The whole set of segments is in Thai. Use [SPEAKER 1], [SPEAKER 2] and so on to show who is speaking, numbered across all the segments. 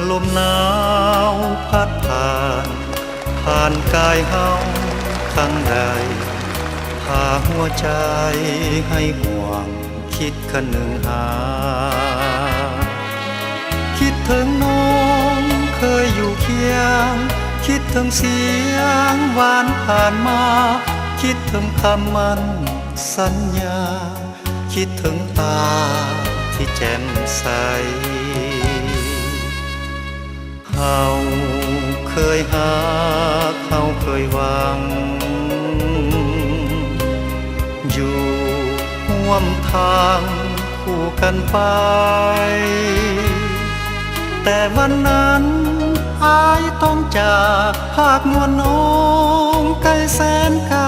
[SPEAKER 1] ลมหนาวพัดผ่านกายเฮาข้างใดพาหัวใจให้ห่วงคิดคะนึงหาคิดถึงน้องเคยอยู่เคียงคิดถึงเสียงหวานผ่านมาคิดถึงคำมันสัญญาคิดถึงตาที่แจ่มใสเฮาเคยหาเฮาเคยหวังอยู่ร่วมทางคู่กันไปแต่วันนั้นอายต้องจากภาคนวลน้องไกลแสนไกล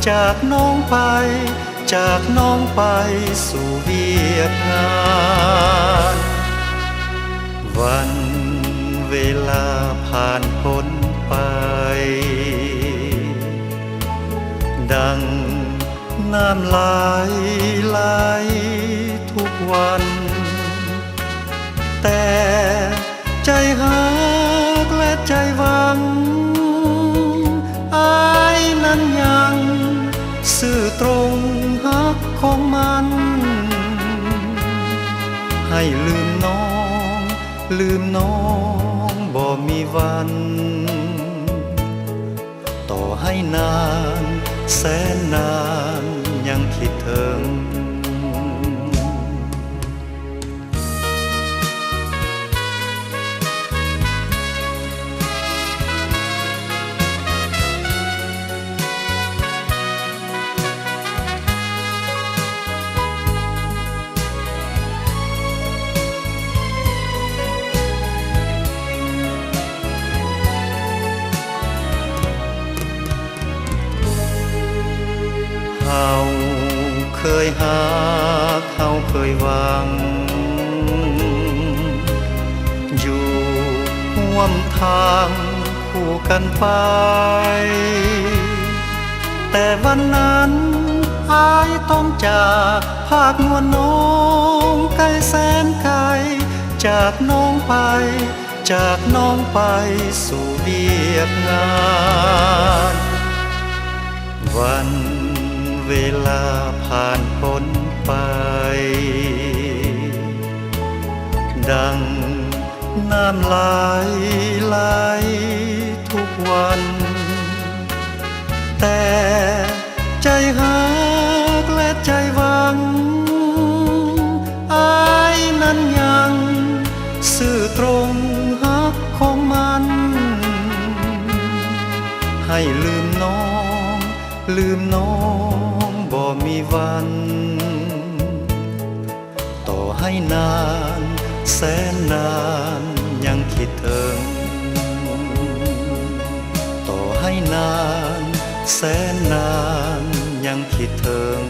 [SPEAKER 1] จากน้องไปจากน้องไปสู่เวียดนามวันเวลาผ่านพ้นไปดังน้ำไหลทุกวันแต่ใจหักและใจหวังอายนั้นยังซื่อตรงหักของมันให้ลืมน้องบ่มีวันต่อให้นานแสนนานยังคิดถึงเฮาเคยหาเฮาเคยหวังอยู่ร่วมทางคู่กันไปแต่วันนั้นอายต้องจากภาคนวลน้องไกลแสนไกลจากน้องไปจากน้องไปสู่เวียดนามวันเวลาผ่านพ้นไปดังน้ำไหลทุกวันแต่ใจหักและใจหวังอายนั้นยังซื่อตรงหักของมันให้ลืมน้องบ่มีวันต่อให้นานแสนนานยังคิดถึงต่อให้นานแสนนานยังคิดถึง